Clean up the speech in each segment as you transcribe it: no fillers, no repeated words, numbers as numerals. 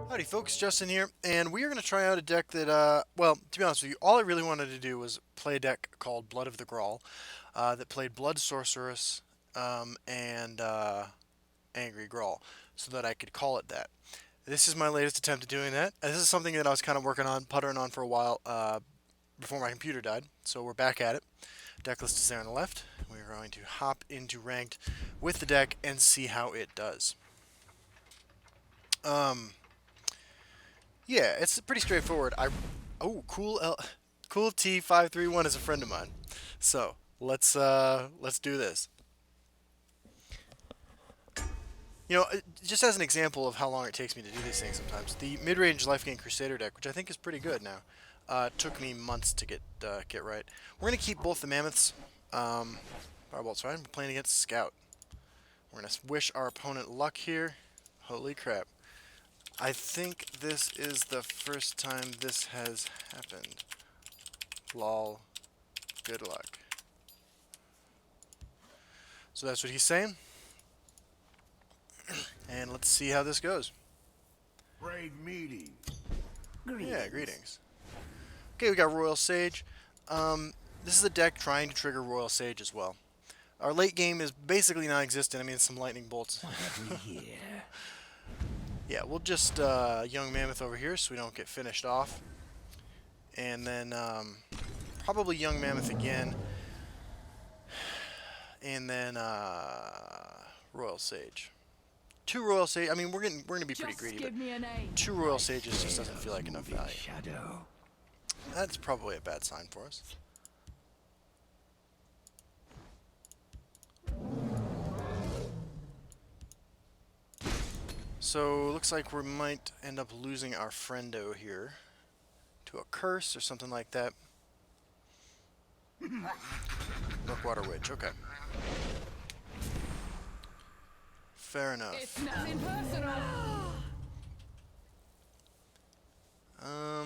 Howdy folks, Justin here, and we are going to try out a deck that, well, to be honest with you, all I really wanted to do was play a deck called Blood of the Grahl, that played Blood Sorceress, and Angry Grahl, so that I could call it that. This is my latest attempt at doing that. This is something that I was kind of working on, puttering on for a while, before my computer died, so we're back at it. Deck list is there on the left. We're going to hop into Ranked with the deck and see how it does. Um... Yeah, it's pretty straightforward. Oh, cool T531 is a friend of mine. So let's do this. Just as an example of how long it takes me to do these things sometimes, the mid-range life gain Crusader deck, which I think is pretty good now, took me months to get right. We're gonna keep both the mammoths. Firebolt's fine. We're playing against Scout. We're gonna wish our opponent luck here. Holy crap. I think this is the first time this has happened. Lol. Good luck. So that's what he's saying. And let's see how this goes. Great meeting. Yeah, greetings. Okay, we got Royal Sage. This is a deck trying to trigger Royal Sage as well. Our late game is basically non-existent. I mean, some lightning bolts. Yeah, we'll just Young Mammoth over here so we don't get finished off. And then probably Young Mammoth again. And then Royal Sage. Two Royal Sage. I mean, we're gonna be pretty greedy, but two Royal Sages just doesn't feel like enough value. That's probably a bad sign for us. So, looks like we might end up losing our friendo here to a curse or something like that. Brookwater Witch, okay. Fair enough. It's nothing personal. Uh-oh.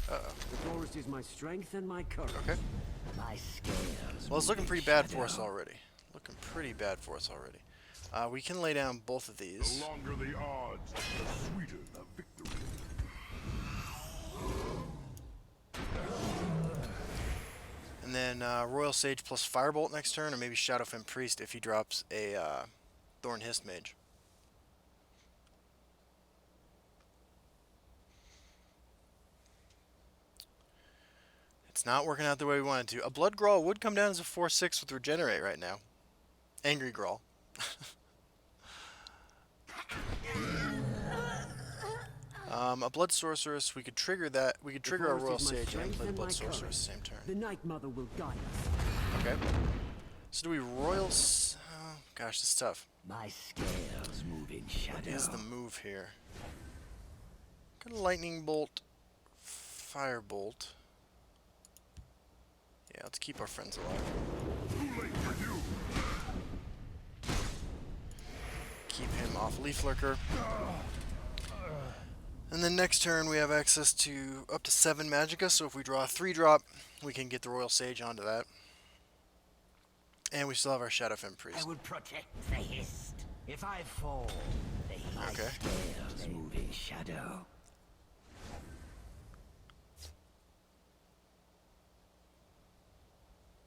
The forest is my strength and my courage. Okay. My scales. Well, it's looking pretty bad for us already. Looking pretty bad for us already. We can lay down both of these. The longer the odds, the sweeter the victory. And then Royal Sage plus Firebolt next turn, or maybe Shadowfen Priest if he drops a Thorn Hist Mage. It's not working out the way we wanted to. A Blood Grawl would come down as a 4/6 with Regenerate right now. Angry Grawl. A Blood Sorceress, we could trigger that. We could trigger our Royal Sage and play the Blood Sorceress at the same turn. The Night Mother will guide us. Okay. So do we Oh, gosh, this is tough. My scales move in shadow. What is the move here? Got a Lightning Bolt, Firebolt. Yeah, let's keep our friends alive. Too late for you. Keep him off Leaf Lurker. And then next turn we have access to up to 7 Magicka, so if we draw a 3-drop, we can get the Royal Sage onto that. And we still have our Shadowfen Priest. I will protect the Hist. If I fall, my scales move in shadow.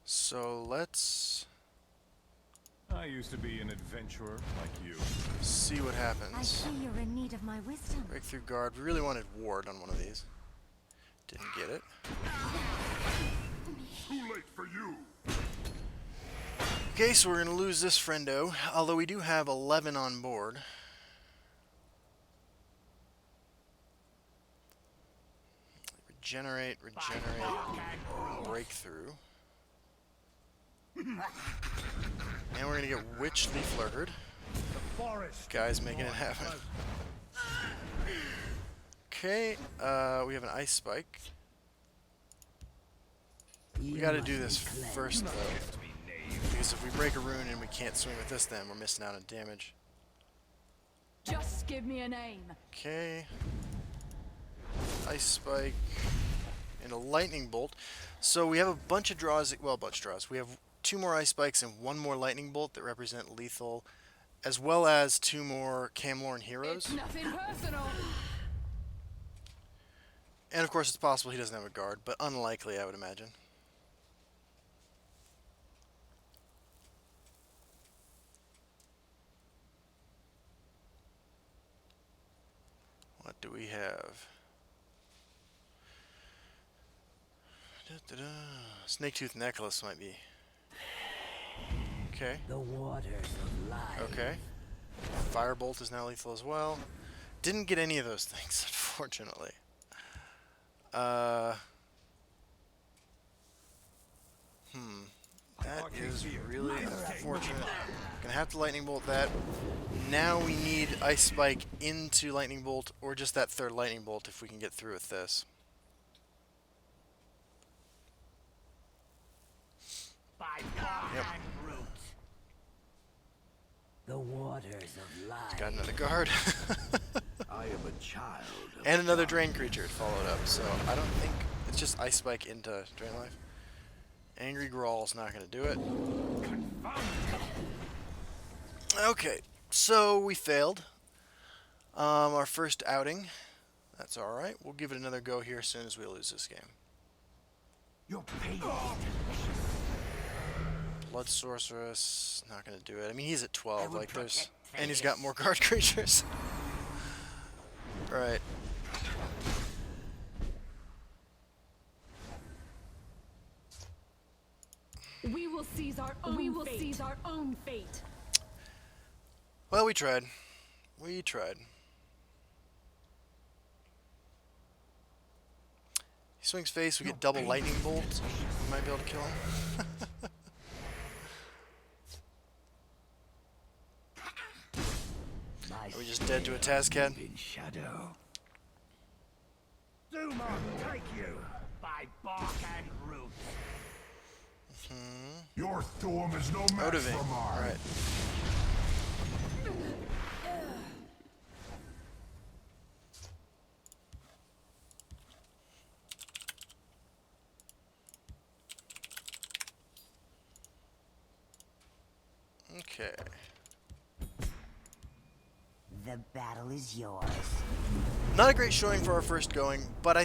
So let's I used to be an adventurer like you. see what I happens. see you're in need of my wisdom. Breakthrough Guard. We really wanted Ward on one of these. Didn't get it. Too late for you. Okay, so we're going to lose this friendo, although we do have 11 on board. Regenerate, Breakthrough. And we're going to get Witch Leaf Lurkered. Guys making it happen. Okay, we have an Ice Spike. We got to do this first, though. Because if we break a rune and we can't swing with this, then we're missing out on damage. Just give me a name. Okay. Ice Spike. And a Lightning Bolt. So we have a bunch of draws. Well, a bunch of draws. We have 2 more ice spikes and 1 more lightning bolt that represent lethal, as well as 2 more Camlorn heroes. It's nothing personal. And of course, it's possible he doesn't have a guard, but unlikely, I would imagine. What do we have? Da-da-da. Snake-tooth necklace might be. Okay. The waters of life. Okay. Firebolt is now lethal as well. Didn't get any of those things, unfortunately. That is really unfortunate. Gonna have to lightning bolt that. Now we need ice spike into lightning bolt, or just that third lightning bolt if we can get through with this. By God and root. The waters of life. Got another guard. I am a child. And another drain creature followed up, so I don't think it's just ice spike into drain life. Angry Grawl's not gonna do it. Okay, so we failed. Our first outing. That's alright. We'll give it another go here as soon as we lose this game. Your pain. Blood Sorceress, not gonna do it. I mean, he's at 12, like there's, and he's got more guard creatures. Right. We will seize our own fate. Well, we tried. We tried. He swings face, we get double lightning bolt. We might be able to kill him. Are we just dead to a Tazcat? In shadow. Doom take you by bark and root. Your storm is no match Motivate. for mine. Alright. Okay. The battle is yours. Not a great showing for our first going, but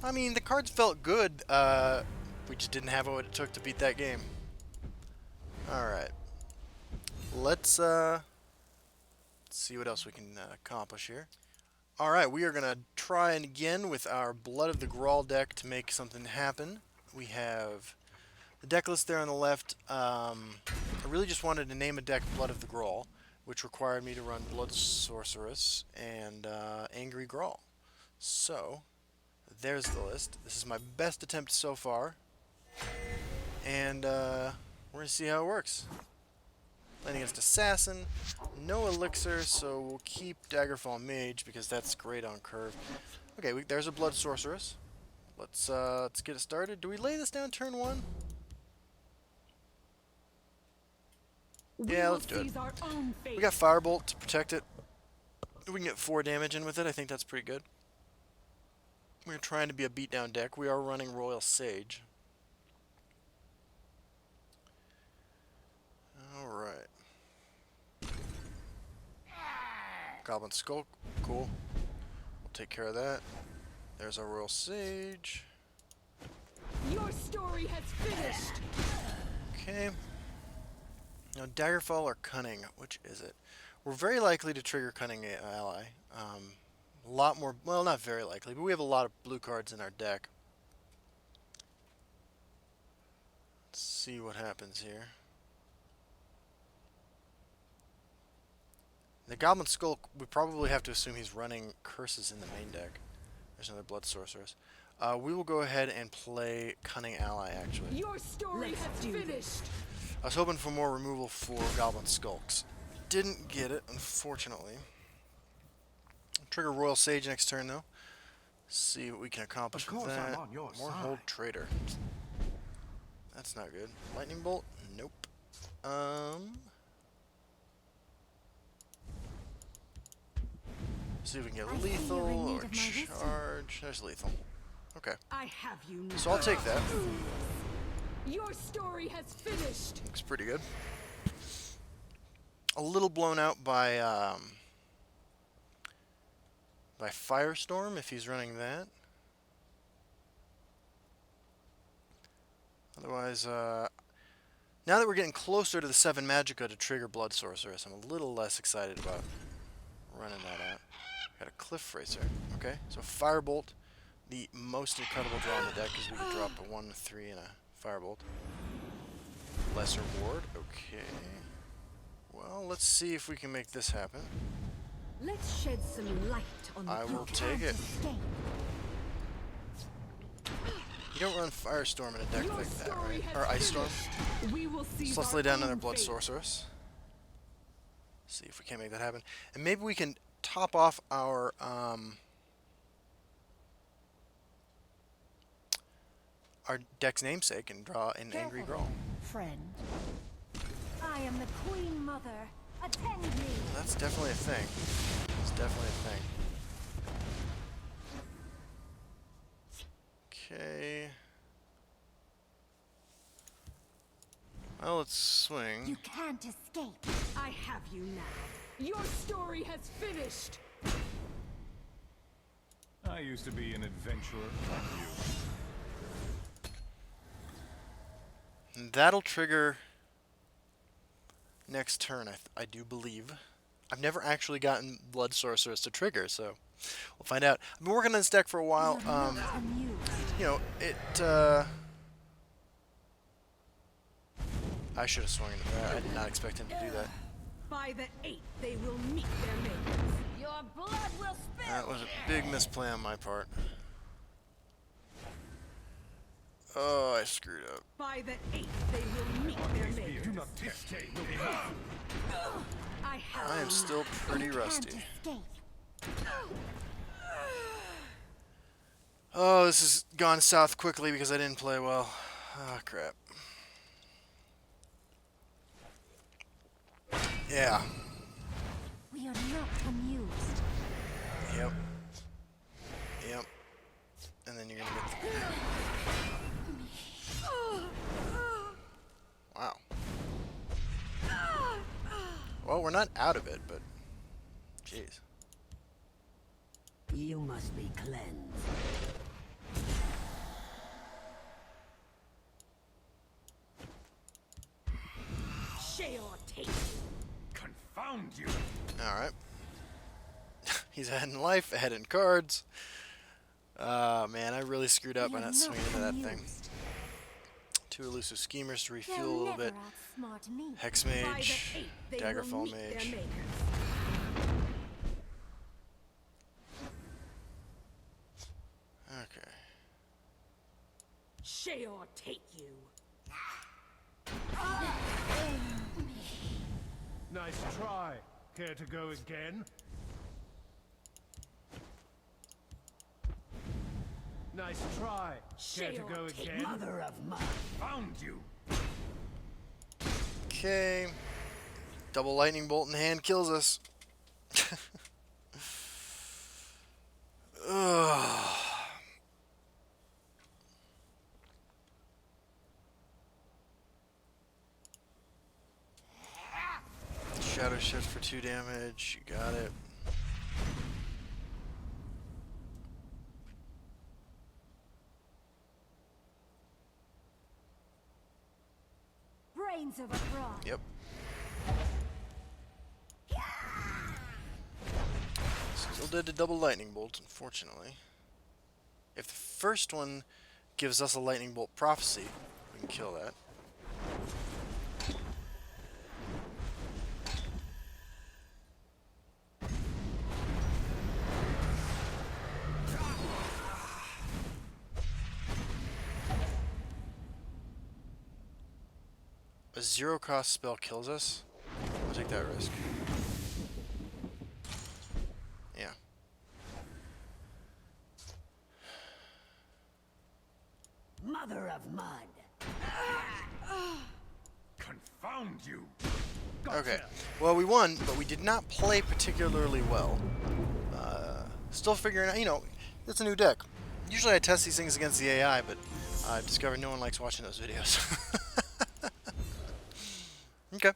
I mean, the cards felt good. We just didn't have what it took to beat that game. Alright. Let's see what else we can accomplish here. Alright, we are going to try again with our Blood of the Grahl deck to make something happen. We have the deck list there on the left. I really just wanted to name a deck Blood of the Grahl, which required me to run Blood Sorceress and Angry Grahl. So, there's the list. This is my best attempt so far. And we're going to see how it works. Playing against Assassin. No Elixir, so we'll keep Daggerfall Mage because that's great on curve. Okay, there's a Blood Sorceress. Let's get it started. Do we lay this down turn 1? Yeah, let's do it. We got Firebolt to protect it. If we can get 4 damage in with it, I think that's pretty good. We're trying to be a beatdown deck. We are running Royal Sage. Alright. Goblin Skulk, cool. We'll take care of that. There's our Royal Sage. Your story has finished. Okay. Now, Daggerfall or Cunning, which is it? We're very likely to trigger Cunning Ally. A lot more, well, not very likely, but we have a lot of blue cards in our deck. Let's see what happens here. The Goblin Skulk, we probably have to assume he's running curses in the main deck. There's another Blood Sorceress. We will go ahead and play Cunning Ally, actually. Your story has finished. I was hoping for more removal for Goblin Skulks. Didn't get it, unfortunately. Trigger Royal Sage next turn, though. See what we can accomplish with that. I'm on your More side. Hold Traitor. That's not good. Lightning Bolt? Nope. See if we can get I see lethal you're in need or of my wisdom. charge. There's lethal. Okay. I have you now. So I'll take that. Your story has finished. Looks pretty good. A little blown out by Firestorm if he's running that. Otherwise, now that we're getting closer to the 7 Magicka to trigger Blood Sorceress, I'm a little less excited about running that out. Got a Cliff Racer. Okay, so Firebolt, the most incredible draw on the deck because we can drop a 1, 3, and a Firebolt. Lesser Ward, okay. Well, let's see if we can make this happen. Let's shed some light on the I will take it. You don't run Firestorm in a deck like that, right? Or Ice Storm. We will see. So let's lay down another Blood Sorceress. See if we can't make that happen. And maybe we can top off our deck's namesake and draw an Angry Grahl. Friend. I am the Queen Mother. Attend me. That's definitely a thing. It's definitely a thing. Okay. Well, let's swing. You can't escape. I have you now. Your story has finished. I used to be an adventurer, not you. And that'll trigger next turn, I do believe. I've never actually gotten Blood Sorceress to trigger, so we'll find out. I've been working on this deck for a while. You know, I should have swung into that. I did not expect him to do that. By the 8th, they will meet their makers. Your blood will spill. That was a big misplay on my part. Oh, I screwed up. By the 8th, they will meet their makers. Do not dictate the I have I am you still pretty Can't rusty. escape. Oh, this has gone south quickly because I didn't play well. Ah, crap. Yeah. We are not amused. Yep. Yep. And then you're gonna get the... Wow. Well, we're not out of it, but... Jeez. You must be cleansed. share your taste. Confound you! Alright. He's ahead in life, ahead in cards. Man, I really screwed up by not swinging into that thing. Two elusive schemers to refuel a little bit. Hex By the Mage, 8th, they Daggerfall will meet their Mage. makers. Okay. Share or take you. Nice try. Care to go again? Nice try. Care to go again? Mother of mud. Found you! Okay. Double lightning bolt in hand kills us. Ugh. Shadow Shift for 2 damage. You got it. Brains of a fraud. Yep. Still did a double lightning bolt, unfortunately. If the first one gives us a lightning bolt prophecy, we can kill that. A 0-cost spell kills us. I'll take that risk. Yeah. Mother of mud. Confound you! Okay. Well, we won, but we did not play particularly well. Still figuring out, you know, it's a new deck. Usually I test these things against the AI, but I've discovered no one likes watching those videos. Okay.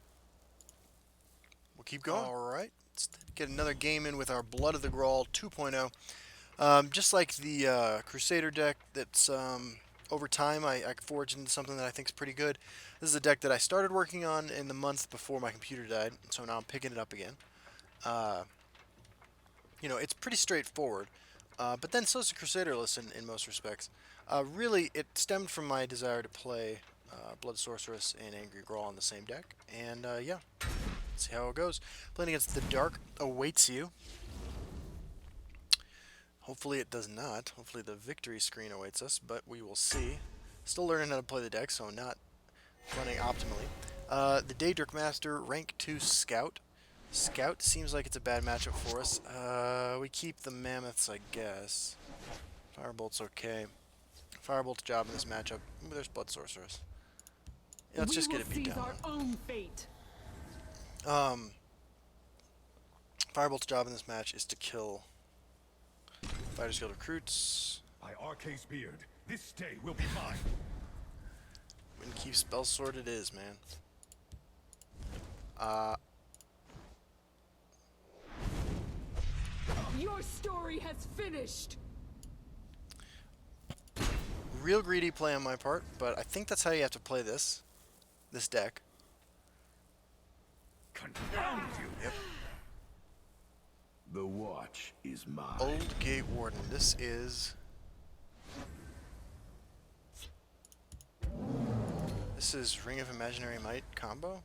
We'll keep going. Alright. Let's get another game in with our Blood of the Grahl 2.0. Just like the Crusader deck that's over time I forged into something that I think is pretty good. This is a deck that I started working on in the month before my computer died, so now I'm picking it up again. You know, it's pretty straightforward, but then so's the Crusader list in most respects. Really, it stemmed from my desire to play Blood Sorceress and Angry Grawl on the same deck, and yeah, let's see how it goes. Playing against the Dark awaits you. Hopefully it does not. Hopefully the victory screen awaits us, but we will see. Still learning how to play the deck, so not running optimally. The Daedric Master, rank 2 Scout. Scout seems like it's a bad matchup for us. We keep the Mammoths, I guess. Firebolt's okay. Firebolt's job in this matchup. Ooh, there's Blood Sorceress. Yeah, let's just get it beat down. Our own fate. Firebolt's job in this match is to kill Fighters Guild recruits. By Arca's beard, this day will be mine. Windkeep Spell Sword it is, man. Your story has finished. Real greedy play on my part, but I think that's how you have to play this deck. Confound you! Yep. The watch is mine. Old Gate Warden. This is Ring of Imaginary Might combo.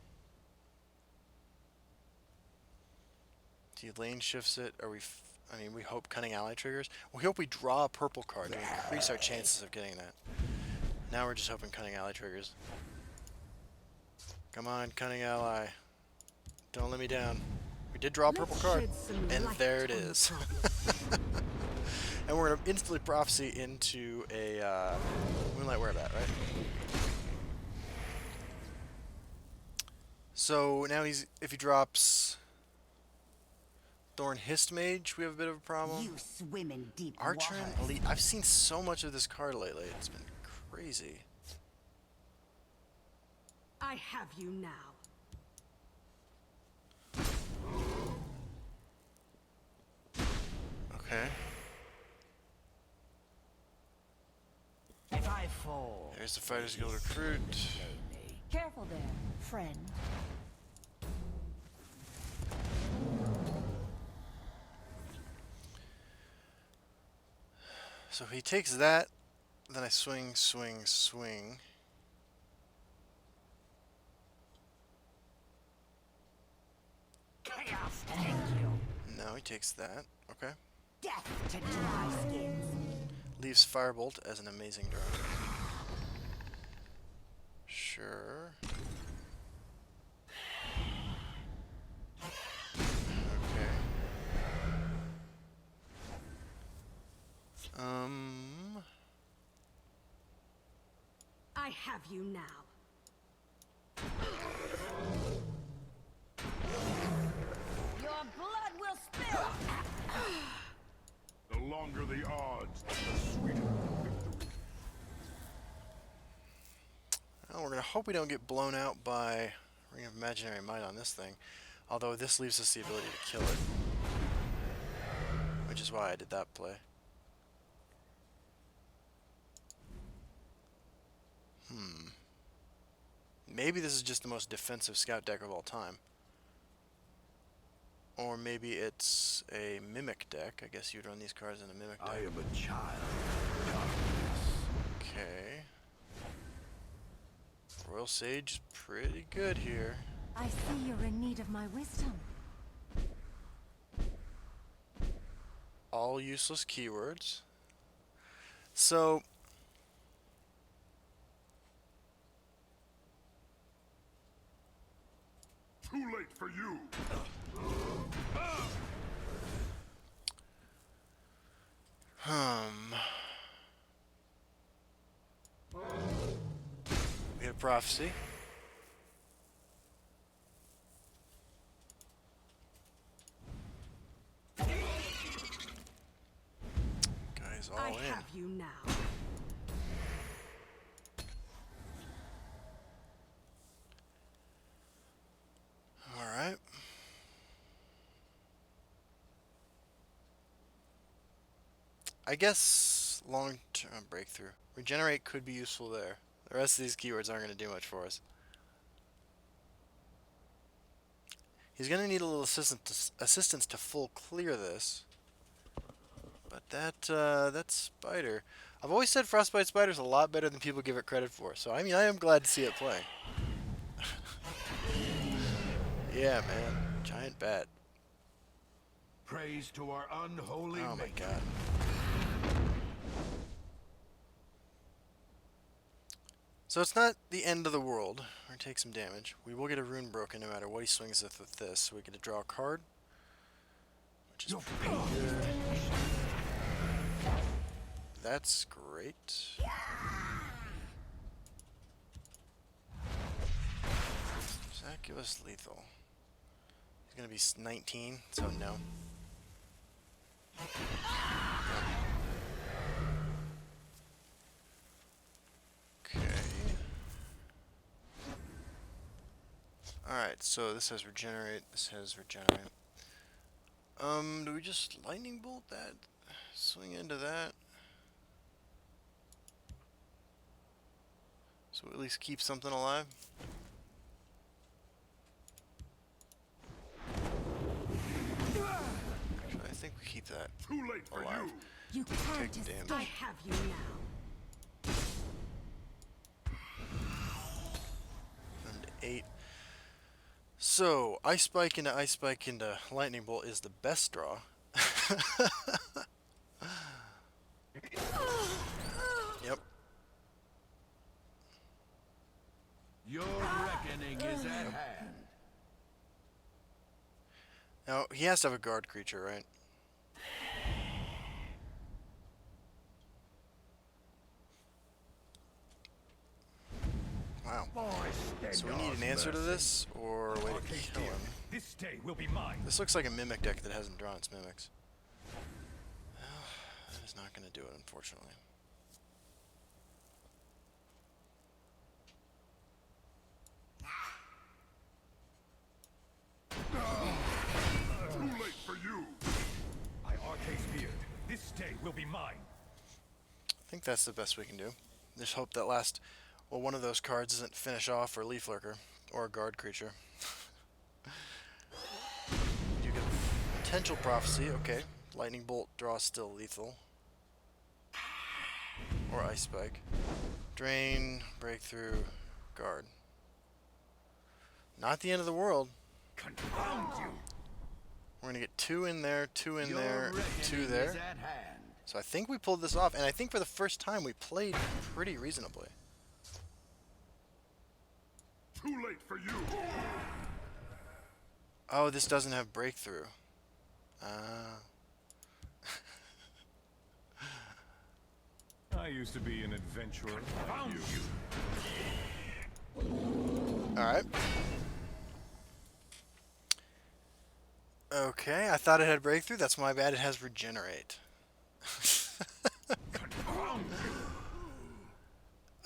He lane shifts it. I mean, we hope Cunning Ally triggers. We hope we draw a purple card to increase our chances of getting that. Now we're just hoping Cunning Ally triggers. Come on, Cunning Ally. Don't let me down. We did draw a purple card, and there it is. And we're going to instantly Prophecy into a Moonlight Werebat, right? So now if he drops Thorn Hist Mage, we have a bit of a problem. You swim in deep Archer waters. and Elite. I've seen so much of this card lately. It's been crazy. I have you now. Okay. If I fall, There's the Fighters Guild recruit. Careful there, friend. So if he takes that, then I swing, swing, swing. chaos take you. No, he takes that. Okay. Death to dry skins. Leaves Firebolt as an amazing draw. Sure. Okay. I have you now. Your blood will spill. The longer the odds, the sweeter the victory. Well, we're gonna hope we don't get blown out by Ring of Imaginary Might on this thing. Although this leaves us the ability to kill it. Which is why I did that play. Maybe this is just the most defensive scout deck of all time. Or maybe it's a Mimic deck. I guess you'd run these cards in a Mimic deck. I am a child of darkness. Okay. Royal Sage is pretty good here. I see you're in need of my wisdom. All useless keywords. So Too late for you. We have Prophecy. Guys all I in. have you now. I guess long-term breakthrough. Regenerate could be useful there. The rest of these keywords aren't going to do much for us. He's going to need a little assistance to full clear this. But that spider... I've always said Frostbite Spider's a lot better than people give it credit for. So, I mean, I am glad to see it play. Yeah, man. Giant bat. Praise to our unholy Oh my maker. god. So it's not the end of the world. We're gonna take some damage. We will get a rune broken no matter what he swings with this. So we get to draw a card, which is pretty good. That's great. Does that give us lethal? He's gonna be 19, so no. Okay. Alright, so this has regenerate, this has regenerate. Do we just lightning bolt that? Swing into that? So at least keep something alive? Actually, I think we keep that Too late for alive. You can't Take damage. escape. I have you now. And 8. So, Ice Spike into Lightning Bolt is the best draw. Yep. Your reckoning is at hand. Now, he has to have a guard creature, right? Wow. So we need an answer to this, or a way to kill him. This day will be mine. This looks like a Mimic deck that hasn't drawn its Mimics. Well, that is not going to do it, unfortunately. Too late for you. By Arcade's beard, this day will be mine. I think that's the best we can do. Just hope that one of those cards doesn't finish off or Leaf Lurker, or a guard creature. You get Potential Prophecy, okay. Lightning Bolt draw still lethal. Or Ice Spike. Drain, Breakthrough, Guard. Not the end of the world. Confound you. We're gonna get 2 in there, 2 in Your there, 2 reckoning there. is at hand. So I think we pulled this off, and I think for the first time we played pretty reasonably. Too late for you. Oh, this doesn't have Breakthrough. I used to be an adventurer like you. Alright. Okay, I thought it had Breakthrough. That's my bad. It has Regenerate.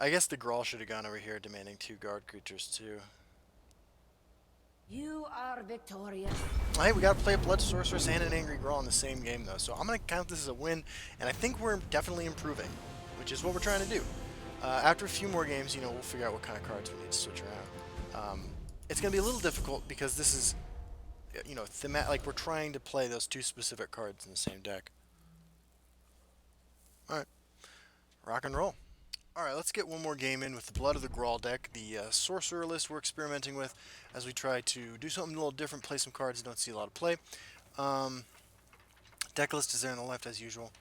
I guess the Grahl should have gone over here demanding 2 guard creatures too. You are victorious. Hey, we gotta play a Blood Sorceress and an Angry Grahl in the same game though, so I'm gonna count this as a win, and I think we're definitely improving, which is what we're trying to do. After a few more games, you know, we'll figure out what kind of cards we need to switch around. It's gonna be a little difficult because this is, you know, like we're trying to play those 2 specific cards in the same deck. Alright, rock and roll. Alright, let's get one more game in with the Blood of the Grahl deck, the Sorcerer list we're experimenting with as we try to do something a little different, play some cards you don't see a lot of play. Deck list is there on the left as usual.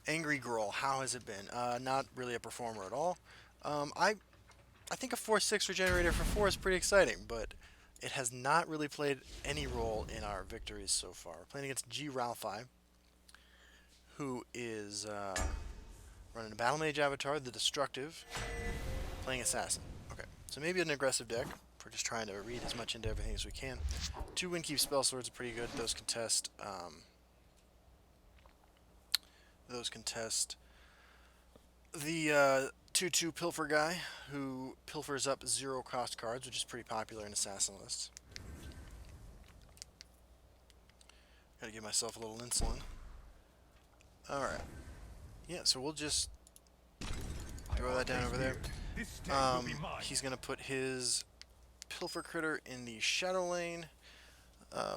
Angry Grahl, how has it been? Not really a performer at all. I think a 4/6 regenerator for 4 is pretty exciting, but it has not really played any role in our victories so far. We're playing against Grahl, who is running a Battle Mage Avatar, the Destructive, playing Assassin. Okay, so maybe an aggressive deck. We're just trying to read as much into everything as we can. 2 Windkeep Spell Swords are pretty good. Those contest the 2/2 Pilfer guy, who pilfers up 0 cost cards, which is pretty popular in Assassin lists. Gotta give myself a little insulin. Alright. Yeah, so we'll just throw that down over there. This stake will be mine. He's gonna put his Pilfer Critter in the Shadow Lane,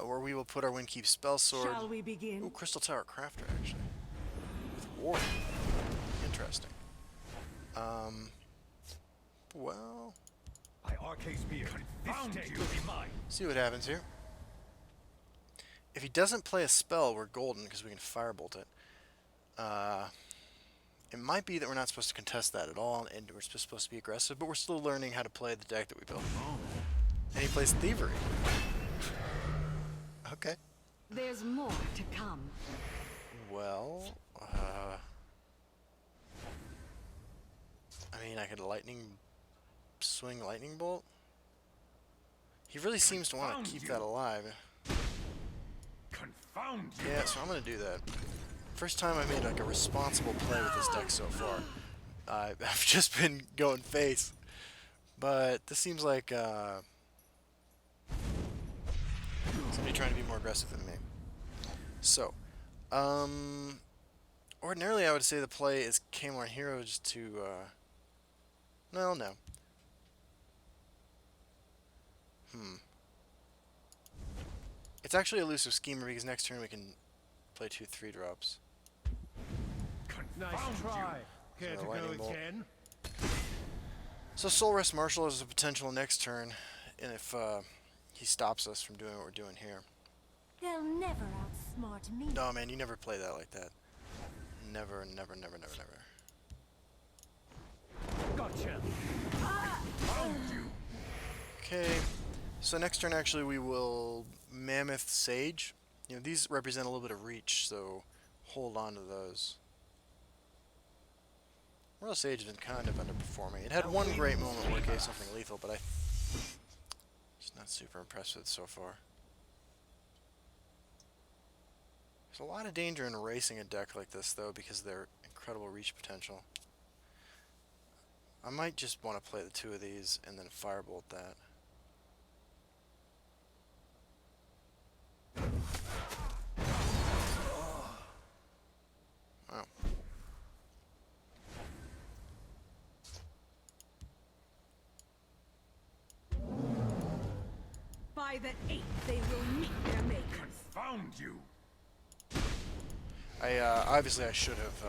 where we will put our Windkeep Spell Sword. Shall we begin? Ooh, Crystal Tower Crafter, actually. With Ward. Interesting. Well, My Arcane Spear. This stake will be mine. see what happens here. If he doesn't play a spell, we're golden because we can Firebolt it. It might be that we're not supposed to contest that at all, and we're just supposed to be aggressive, but we're still learning how to play the deck that we built. And he plays Thievery. Okay. There's more to come. Well, I mean, I could swing Lightning Bolt. He really seems to want to keep that alive. Confound you. Yeah, so I'm gonna do that. First time I made like a responsible play with this deck so far. I've just been going face, but this seems like somebody trying to be more aggressive than me. So, ordinarily I would say the play is Camelorn Hero just to, no. It's actually Elusive Schemer because next turn we can play 2 3-drops. Nice Confound try. Care So to go lightning bolt. again? So Soul Rest Marshal is a potential next turn, and if he stops us from doing what we're doing here. They'll never outsmart me. No, man, you never play that like that. Never. Gotcha. Okay, so next turn actually we will Mammoth Sage. You know, these represent a little bit of reach, so hold on to those. Royal Sage has been kind of underperforming. It had one great moment where it gave something lethal, but just not super impressed with it so far. There's a lot of danger in racing a deck like this, though, because of their incredible reach potential. I might just want to play the 2 of these and then Firebolt that. Oh. By the 8th, they will meet their makers. Confound you. Obviously I should have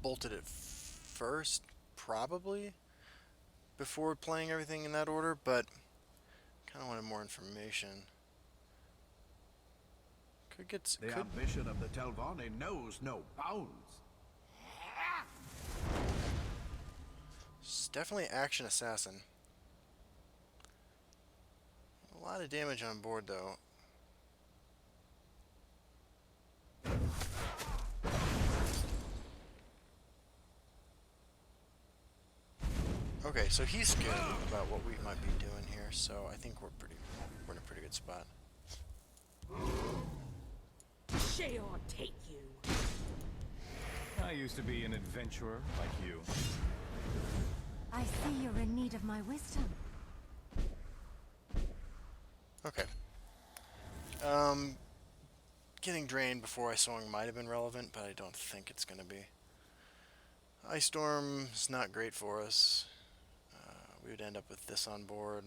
bolted it first, probably, before playing everything in that order, but kind of wanted more information. The ambition of the Telvanni knows no bounds. It's definitely Action Assassin. A lot of damage on board, though. Okay, so he's scared about what we might be doing here, so I think we're in a pretty good spot. Sheol take you. I used to be an adventurer like you. I see you're in need of my wisdom. Okay. Getting drained before Ice Storm might have been relevant, but I don't think it's going to be. Ice Storm is not great for us. We would end up with this on board.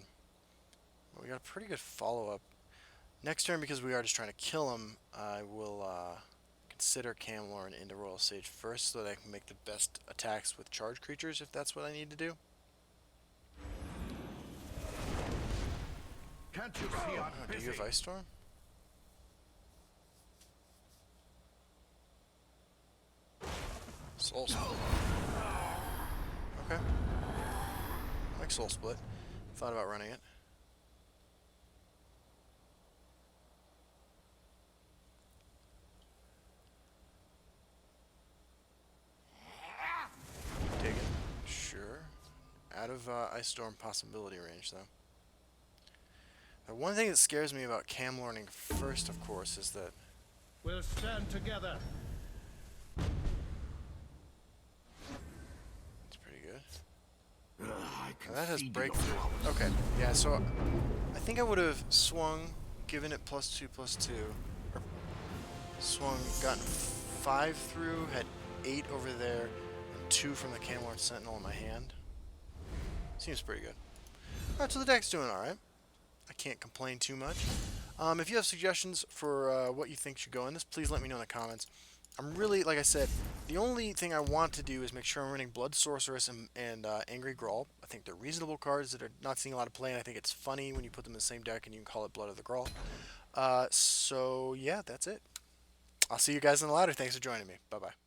But we got a pretty good follow-up. Next turn, because we are just trying to kill him, I will consider Camelorn into Royal Sage first so that I can make the best attacks with charge creatures, if that's what I need to do. Can't you see I'm Do you have busy? Ice Storm? Soul Split. Okay. I like Soul Split. Thought about running it. Dig it. Sure. Out of Ice Storm possibility range, though. The one thing that scares me about Camelorning first, of course, is that We'll stand together. it's pretty good. I Now that has concede breakthrough. your powers. Okay, yeah, so I think I would have swung, given it +2/+2. Or, Swung, gotten 5 through, had 8 over there, and 2 from the Camelord Sentinel in my hand. Seems pretty good. Alright, so the deck's doing alright. I can't complain too much. If you have suggestions for what you think should go in this, please let me know in the comments. I'm really, like I said, the only thing I want to do is make sure I'm running Blood Sorceress and Angry Grahl. I think they're reasonable cards that are not seeing a lot of play, and I think it's funny when you put them in the same deck and you can call it Blood of the Grahl. So, yeah, that's it. I'll see you guys on the ladder. Thanks for joining me. Bye-bye.